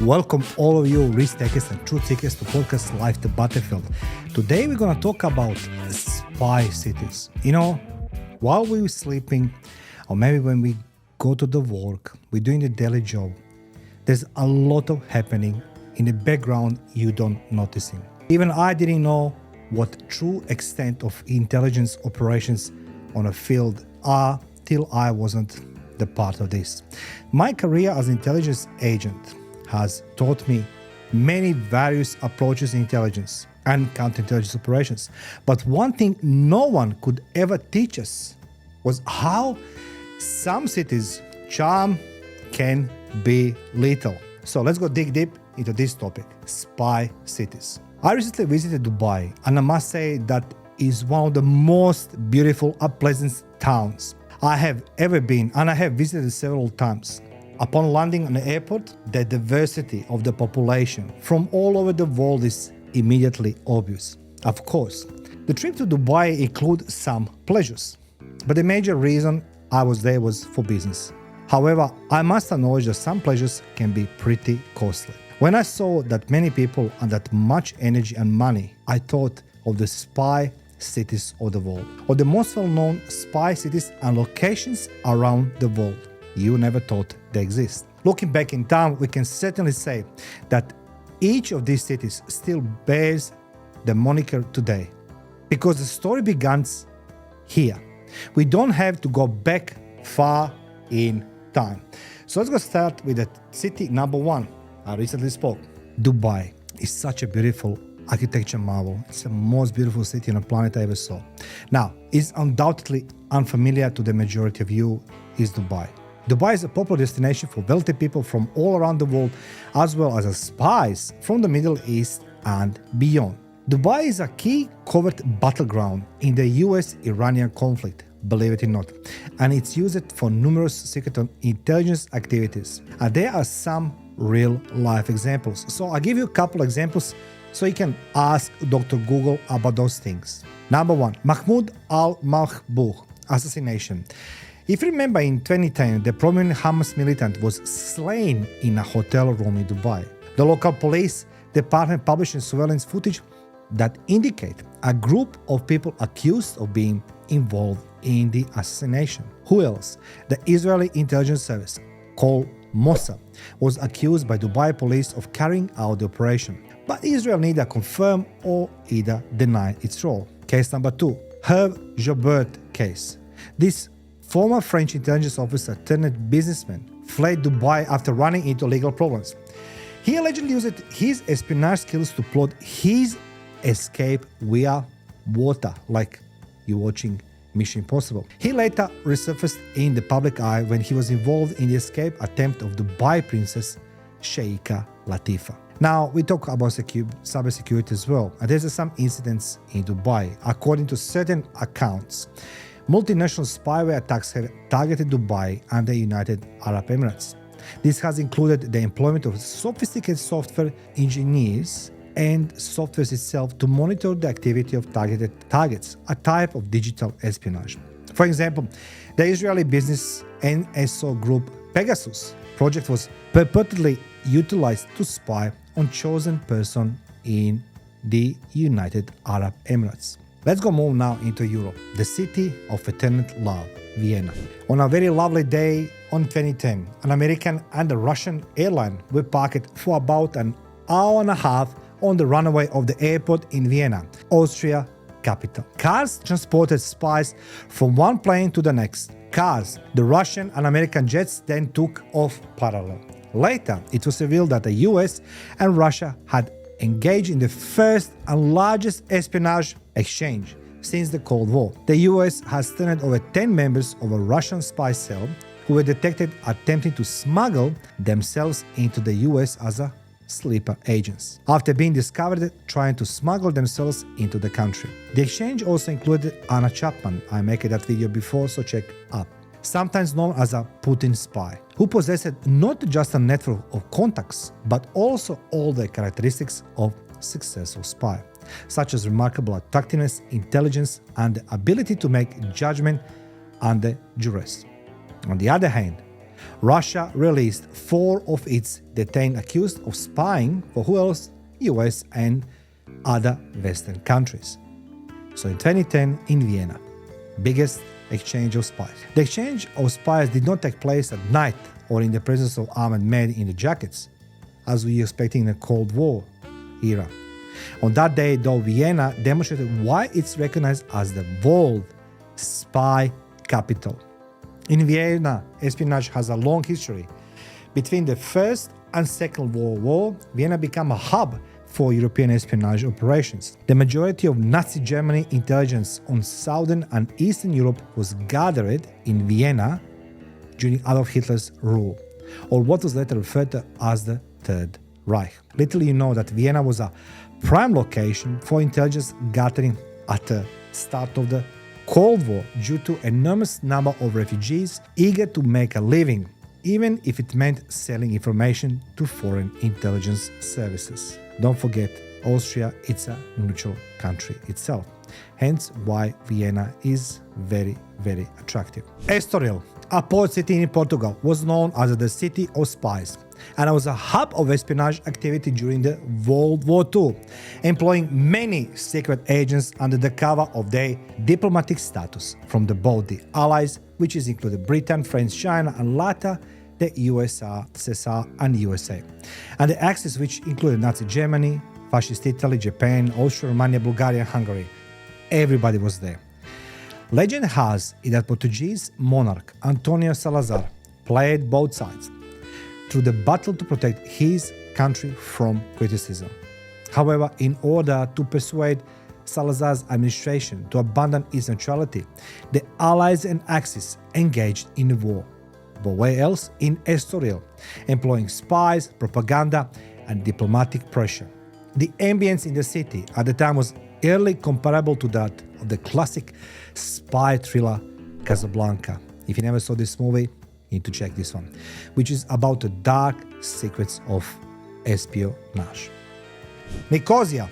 Welcome all of you risk takers and truth seekers to podcast Life the Battlefield. Today we're going to talk about spy cities. While we're sleeping, or maybe when we go to the work, we're doing the daily job, there's a lot of happening in the background you don't noticing. Even I didn't know what true extent of intelligence operations on a field are till I wasn't the part of this. My career as intelligence agent has taught me many various approaches in intelligence and counterintelligence operations. But one thing no one could ever teach us was how some cities' charm can be lethal. So let's go dig deep into this topic, spy cities. I recently visited Dubai, and I must say that is one of the most beautiful, unpleasant towns I have ever been, and I have visited several times. Upon landing on the airport, the diversity of the population from all over the world is immediately obvious. Of course, the trip to Dubai includes some pleasures, but the major reason I was there was for business. However, I must acknowledge that some pleasures can be pretty costly. When I saw that many people and that much energy and money, I thought of the spy cities of the world, or the most well-known spy cities and locations around the world you never thought they exist. Looking back in time, we can certainly say that each of these cities still bears the moniker today, because the story begins here. We don't have to go back far in time. So let's go start with the city number one. I recently spoke. Dubai is such a beautiful architecture marvel. It's the most beautiful city on the planet I ever saw. Now, it's undoubtedly unfamiliar to the majority of you is Dubai. Dubai is a popular destination for wealthy people from all around the world, as well as spies from the Middle East and beyond. Dubai is a key covert battleground in the US-Iranian conflict, believe it or not, and it's used for numerous secret intelligence activities. And there are some real-life examples. So I'll give you a couple examples so you can ask Dr. Google about those things. Number one, Mahmoud al-Mahbouh assassination. If you remember, in 2010, the prominent Hamas militant was slain in a hotel room in Dubai. The local police department published surveillance footage that indicate a group of people accused of being involved in the assassination. Who else? The Israeli intelligence service, called Mossad, was accused by Dubai police of carrying out the operation. But Israel neither confirmed or either denied its role. Case number two, Hervé Joubert case. This former French intelligence officer turned businessman fled Dubai after running into legal problems. He allegedly used his espionage skills to plot his escape via water, like you're watching Mission Impossible. He later resurfaced in the public eye when he was involved in the escape attempt of Dubai princess Sheikha Latifa. Now, we talk about cybersecurity as well, and there's some incidents in Dubai. According to certain accounts, multinational spyware attacks have targeted Dubai and the United Arab Emirates. This has included the employment of sophisticated software engineers and software itself to monitor the activity of targeted targets, a type of digital espionage. For example, the Israeli business NSO group Pegasus project was purportedly utilized to spy on chosen person in the United Arab Emirates. Let's go move now into Europe, the city of eternal love, Vienna. On a very lovely day on 2010, an American and a Russian airline were parked for about an hour and a half on the runway of the airport in Vienna, Austria capital. Cars transported spies from one plane to the next. The Russian and American jets then took off parallel. Later, it was revealed that the US and Russia had engaged in the first and largest espionage exchange since the Cold War. The US has turned over 10 members of a Russian spy cell who were detected attempting to smuggle themselves into the US as a sleeper agents, after being discovered trying to smuggle themselves into the country. The exchange also included Anna Chapman. I made that video before, so check up. Sometimes known as a Putin spy, who possessed not just a network of contacts, but also all the characteristics of successful spy, such as remarkable attractiveness, intelligence, and the ability to make judgment under duress. On the other hand, Russia released 4 of its detained accused of spying for who else? US and other Western countries. So in 2010 in Vienna, biggest exchange of spies. The exchange of spies did not take place at night or in the presence of armed men in the jackets, as we expect in the Cold War era. On that day, though, Vienna demonstrated why it's recognized as the world spy capital. In Vienna, espionage has a long history. Between the First and Second World War, Vienna became a hub for European espionage operations. The majority of Nazi Germany intelligence on Southern and Eastern Europe was gathered in Vienna during Adolf Hitler's rule, or what was later referred to as the Third Reich. Little you know that Vienna was a prime location for intelligence gathering at the start of the Cold War due to enormous number of refugees eager to make a living, even if it meant selling information to foreign intelligence services. Don't forget, Austria is a neutral country itself, hence why Vienna is very, very attractive. Estoril, a port city in Portugal, was known as the City of Spies, and it was a hub of espionage activity during the World War II, employing many secret agents under the cover of their diplomatic status from both the Allies, which is included Britain, France, China, and later the USSR and USA, and the Axis, which included Nazi Germany, Fascist Italy, Japan, Austria, Romania, Bulgaria, and Hungary. Everybody was there. Legend has it that Portuguese monarch Antonio Salazar played both sides through the battle to protect his country from criticism. However, in order to persuade Salazar's administration to abandon its neutrality, the Allies and Axis engaged in the war. But where else? In Estoril, employing spies, propaganda, and diplomatic pressure. The ambience in the city at the time was eerily comparable to that of the classic spy thriller Casablanca. If you never saw this movie, you need to check this one, which is about the dark secrets of espionage. Nicosia.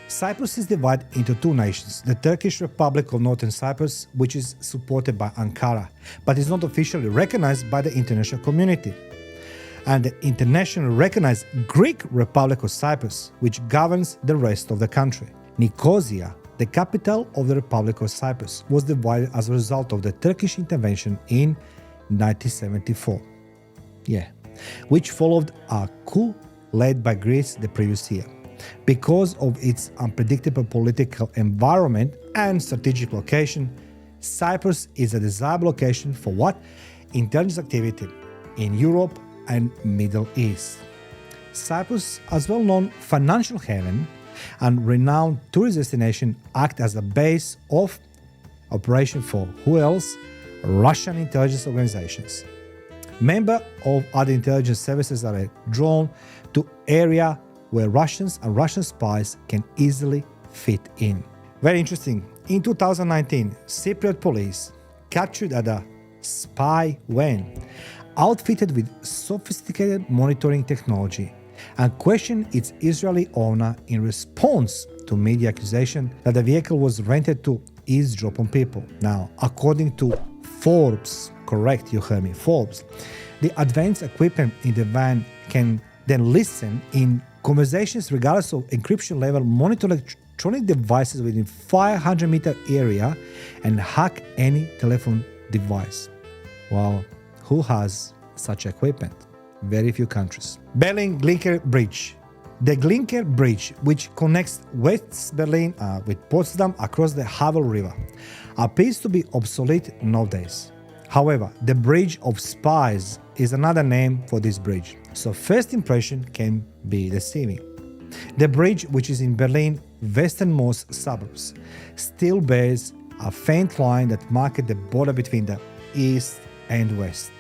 Cyprus is divided into 2 nations, the Turkish Republic of Northern Cyprus, which is supported by Ankara, but is not officially recognized by the international community, and the internationally recognized Greek Republic of Cyprus, which governs the rest of the country. Nicosia, the capital of the Republic of Cyprus, was divided as a result of the Turkish intervention in 1974, which followed a coup led by Greece the previous year. Because of its unpredictable political environment and strategic location, Cyprus is a desirable location for what? Intelligence activity in Europe and Middle East. Cyprus, as well-known financial haven and renowned tourist destination, act as a base of operation for who else? Russian intelligence organizations. Members of other intelligence services are drawn to area where Russians and Russian spies can easily fit in. Very interesting. In 2019, Cypriot police captured a spy van outfitted with sophisticated monitoring technology and questioned its Israeli owner in response to media accusation that the vehicle was rented to eavesdrop on people. Now, according to Forbes, correct, you heard me, Forbes, the advanced equipment in the van can then listen in conversations regardless of encryption level, monitor electronic devices within 500-meter area, and hack any telephone device. Well, who has such equipment? Very few countries. Berlin-Glinker Bridge. The Glinker Bridge, which connects West Berlin with Potsdam across the Havel River, appears to be obsolete nowadays. However, the Bridge of Spies is another name for this bridge, so first impression can be deceiving. The bridge, which is in Berlin's westernmost suburbs, still bears a faint line that marked the border between the East and West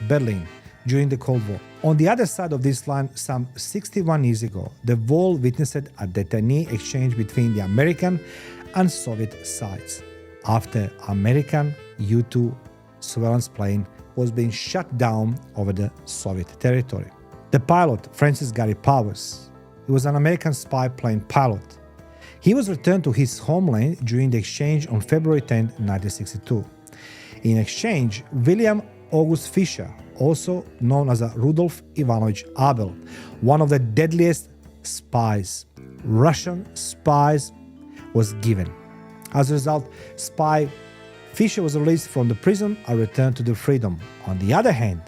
Berlin during the Cold War. On the other side of this line, some 61 years ago, the wall witnessed a detainee exchange between the American and Soviet sides, after American U-2 surveillance plane was being shut down over the Soviet territory. The pilot, Francis Gary Powers, he was an American spy plane pilot. He was returned to his homeland during the exchange on February 10, 1962. In exchange, William August Fisher also known as Rudolf Ivanovich Abel, one of the deadliest spies. Russian spies was given. As a result, spy Fisher was released from the prison and returned to their freedom. On the other hand,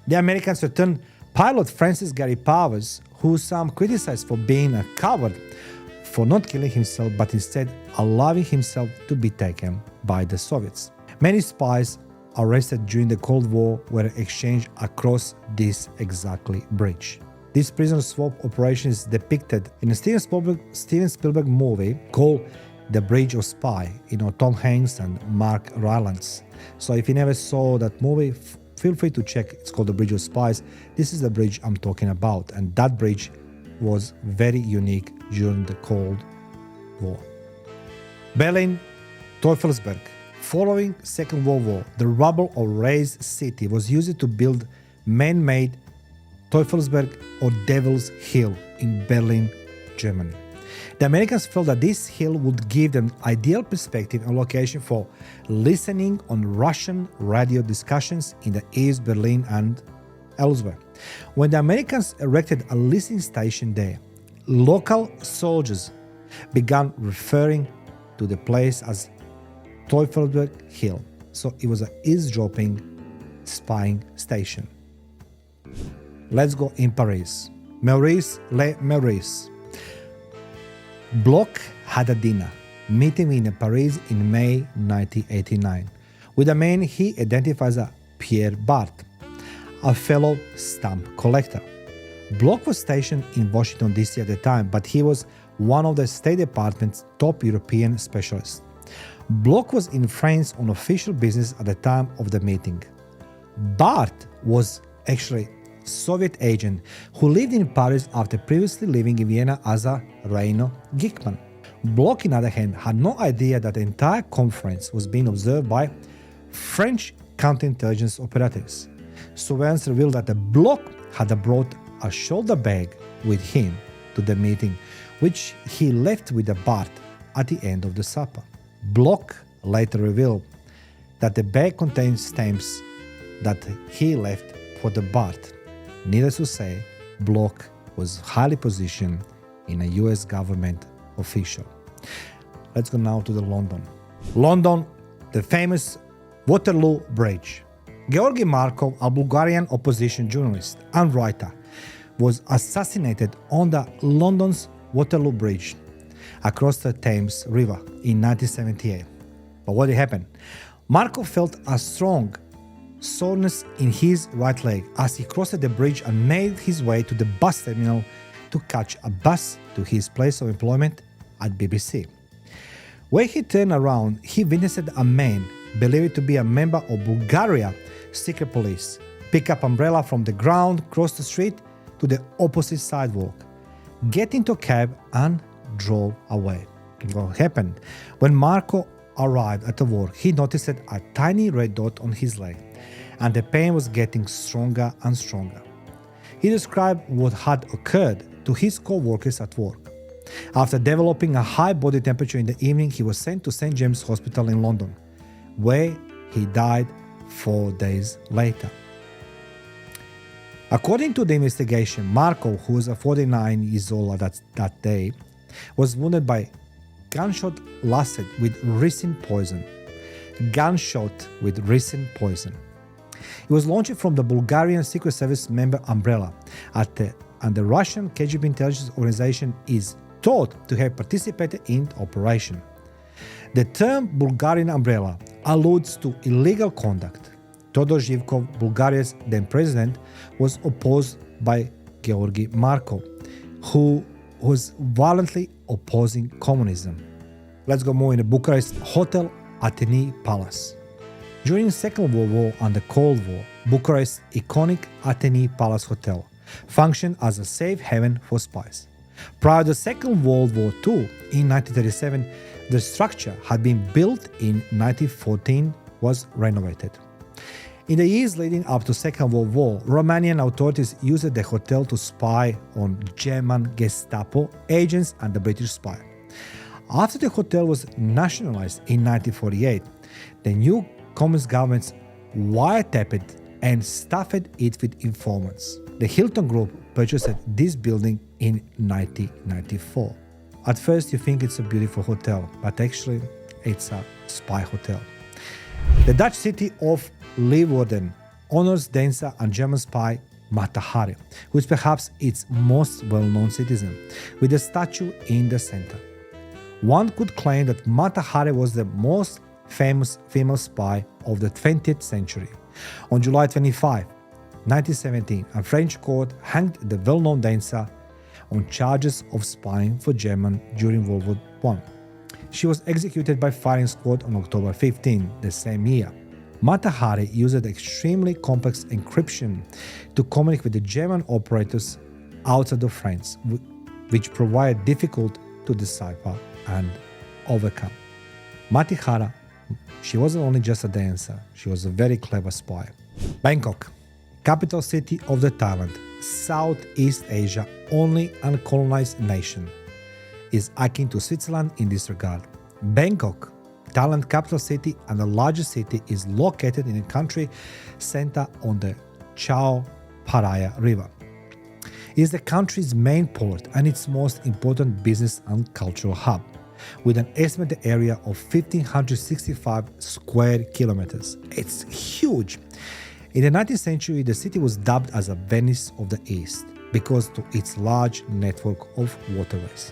the Americans returned pilot Francis Gary Powers, who some criticized for being a coward, for not killing himself but instead allowing himself to be taken by the Soviets. Many spies arrested during the Cold War were exchanged across this exactly bridge. This prison swap operation is depicted in a Steven Spielberg movie called The Bridge of Spies, Tom Hanks and Mark Rylance. So if you never saw that movie, feel free to check. It's called The Bridge of Spies. This is the bridge I'm talking about, and that bridge was very unique during the Cold War. Berlin, Teufelsberg. Following Second World War, the rubble of razed city was used to build man-made Teufelsberg or Devil's Hill in Berlin, Germany. The Americans felt that this hill would give them ideal perspective and location for listening on Russian radio discussions in the East Berlin and elsewhere. When the Americans erected a listening station there, local soldiers began referring to the place as Teufelsberg Hill. So it was an eavesdropping spying station. Let's go in Paris. Maurice Le Maurice. Bloch had a dinner meeting in Paris in May 1989 with a man he identifies as Pierre Barthes, a fellow stamp collector. Bloch was stationed in Washington, D.C. at the time, but he was one of the State Department's top European specialists. Bloch was in France on official business at the time of the meeting. Barthes was actually a Soviet agent who lived in Paris after previously living in Vienna as a Reino geekman. Bloch, on the other hand, had no idea that the entire conference was being observed by French counterintelligence operatives. Surveillance revealed that the Bloch had brought a shoulder bag with him to the meeting, which he left with the Barthes at the end of the supper. Bloch later revealed that the bag contained stamps that he left for the Barthes. Needless to say, Bloch was highly positioned in a US government official. Let's go now to the London. London, the famous Waterloo Bridge. Georgi Markov, a Bulgarian opposition journalist and writer, was assassinated on the London's Waterloo Bridge across the Thames River in 1978. But what happened? Markov felt a strong soreness in his right leg as he crossed the bridge and made his way to the bus terminal to catch a bus to his place of employment at BBC. When he turned around, he witnessed a man believed to be a member of Bulgaria's secret police pick up umbrella from the ground, cross the street to the opposite sidewalk, get into a cab and drove away. What happened? When Marco arrived at the work, he noticed a tiny red dot on his leg, and the pain was getting stronger and stronger. He described what had occurred to his co-workers at work. After developing a high body temperature in the evening, he was sent to St. James Hospital in London, where he died 4 days later. According to the investigation, Markov, who was 49 years old at that day, was wounded by gunshot laced with ricin poison. He was launched from the Bulgarian Secret Service member umbrella and the Russian KGB intelligence organization is thought to have participated in the operation. The term Bulgarian umbrella alludes to illegal conduct. Todor Zhivkov, Bulgaria's then president, was opposed by Georgi Markov, who was violently opposing communism. Let's go more in the Bucharest Hotel Athénée Palace. During the Second World War and the Cold War, Bucharest's iconic Athénée Palace Hotel functioned as a safe haven for spies. Prior to the Second World War II, in 1937, the structure had been built in 1914, was renovated. In the years leading up to the Second World War, Romanian authorities used the hotel to spy on German Gestapo agents and the British spy. After the hotel was nationalized in 1948, the new Communist government wiretapped and stuffed it with informants. The Hilton Group purchased this building in 1994. At first you think it's a beautiful hotel, but actually it's a spy hotel. The Dutch city of Leeuwarden honors Deense and German spy Mata Hari, who is perhaps its most well-known citizen, with a statue in the center. One could claim that Mata Hari was the most famous female spy of the 20th century. On July 25, 1917, a French court hanged the well-known Deense on charges of spying for Germany during World War I. She was executed by firing squad on October 15 the same year. Mata Hari used extremely complex encryption to communicate with the German operators outside of France, which proved difficult to decipher and overcome. Mata Hari, she wasn't only just a dancer, she was a very clever spy. Bangkok, capital city of the Thailand, Southeast Asia, only uncolonized nation, is akin to Switzerland in this regard. Bangkok, Thailand capital city and the largest city, is located in the country center on the Chao Phraya River. It is the country's main port and its most important business and cultural hub, with an estimated area of 1,565 square kilometers. It's huge. In the 19th century, the city was dubbed as a Venice of the East because of its large network of waterways.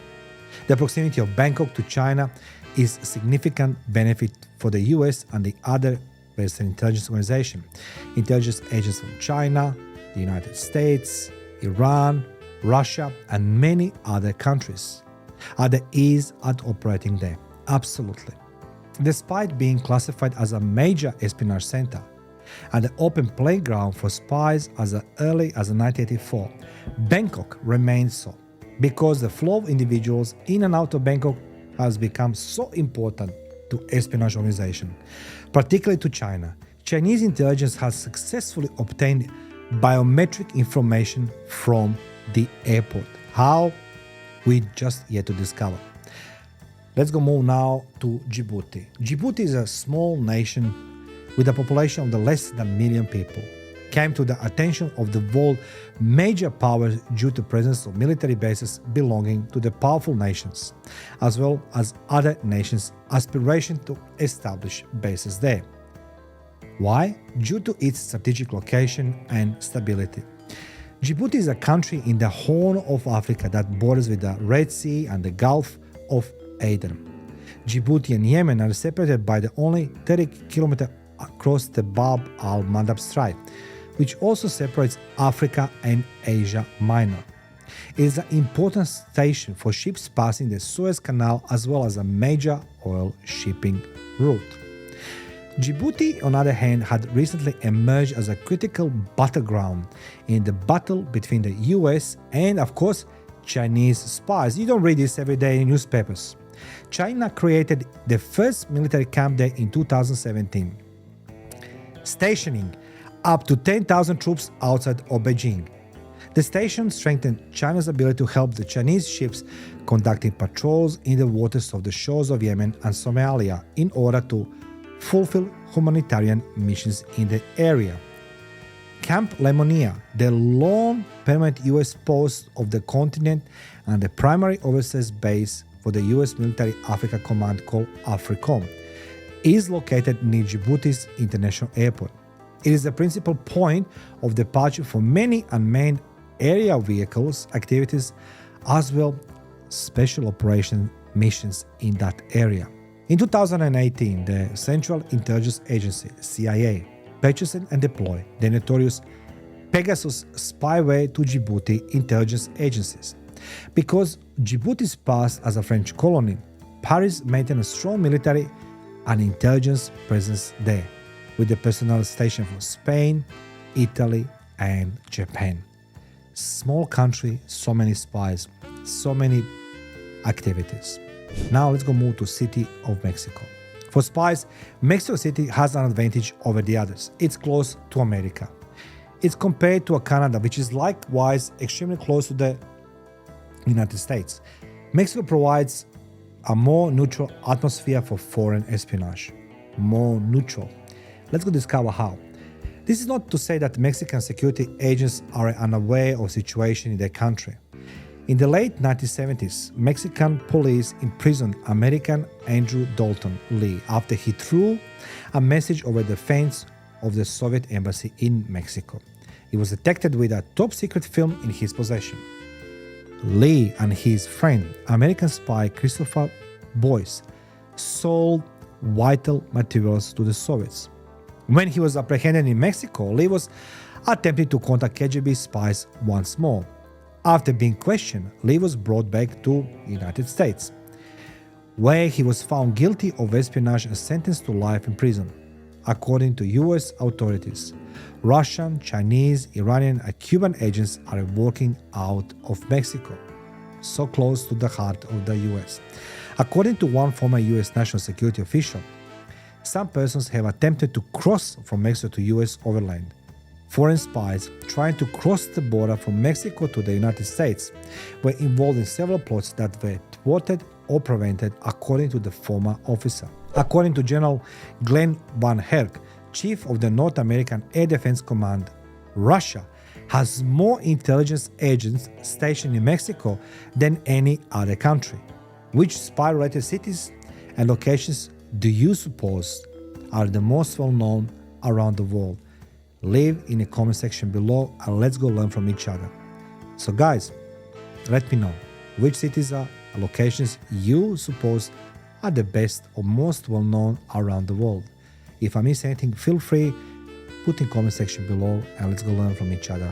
The proximity of Bangkok to China is a significant benefit for the US and the other Western intelligence organizations, intelligence agents from China, the United States, Iran, Russia, and many other countries are the ease at operating there. Absolutely. Despite being classified as a major espionage center and an open playground for spies as early as 1984, Bangkok remains so because the flow of individuals in and out of Bangkok has become so important to espionage organizations, particularly to China. Chinese intelligence has successfully obtained biometric information from the airport. How? We just yet to discover. Let's go move now to Djibouti. Djibouti is a small nation with a population of less than a million people. Came to the attention of the world major powers due to presence of military bases belonging to the powerful nations, as well as other nations' aspiration to establish bases there. Why? Due to its strategic location and stability. Djibouti is a country in the Horn of Africa that borders with the Red Sea and the Gulf of Aden. Djibouti and Yemen are separated by the only 30 kilometers across the Bab al-Mandab Strait, which also separates Africa and Asia Minor. It is an important station for ships passing the Suez Canal as well as a major oil shipping route. Djibouti, on the other hand, had recently emerged as a critical battleground in the battle between the US and, of course, Chinese spies. You don't read this every day in newspapers. China created the first military camp there in 2017, stationing up to 10,000 troops outside of Beijing. The station strengthened China's ability to help the Chinese ships conducting patrols in the waters of the shores of Yemen and Somalia in order to fulfill humanitarian missions in the area. Camp Lemonia, the lone permanent US post of the continent and the primary overseas base for the US Military Africa Command called AFRICOM, is located near Djibouti's international airport. It is the principal point of departure for many unmanned area vehicles activities as well special operation missions in that area. In 2018, the Central Intelligence Agency, CIA, purchased and deployed the notorious Pegasus spyware to Djibouti intelligence agencies. Because Djibouti's past as a French colony, Paris maintained a strong military and intelligence presence there, with the personnel stationed from Spain, Italy, and Japan. Small country, so many spies, so many activities. Now let's go move to City of Mexico. For spies, Mexico City has an advantage over the others. It's close to America. It's compared to Canada, which is likewise extremely close to the United States. Mexico provides a more neutral atmosphere for foreign espionage. More neutral. Let's go discover how. This is not to say that Mexican security agents are unaware of the situation in their country. In the late 1970s, Mexican police imprisoned American Andrew Dalton Lee after he threw a message over the fence of the Soviet embassy in Mexico. He was detected with a top-secret film in his possession. Lee and his friend, American spy Christopher Boyce, sold vital materials to the Soviets. When he was apprehended in Mexico, Lee was attempting to contact KGB spies once more. After being questioned, Lee was brought back to the United States, where he was found guilty of espionage and sentenced to life in prison. According to US authorities, Russian, Chinese, Iranian and Cuban agents are working out of Mexico, so close to the heart of the US. According to one former US national security official, some persons have attempted to cross from Mexico to US overland. Foreign spies trying to cross the border from Mexico to the United States were involved in several plots that were thwarted or prevented, according to the former officer. According to General Glenn Van Herk, chief of the North American Air Defense Command, Russia has more intelligence agents stationed in Mexico than any other country. Which spy-related cities and locations do you suppose are the most well-known around the world? Leave in the comment section below and let's go learn from each other. So guys, let me know which cities or locations you suppose are the best or most well-known around the world. If I miss anything, feel free, put in comment section below and let's go learn from each other.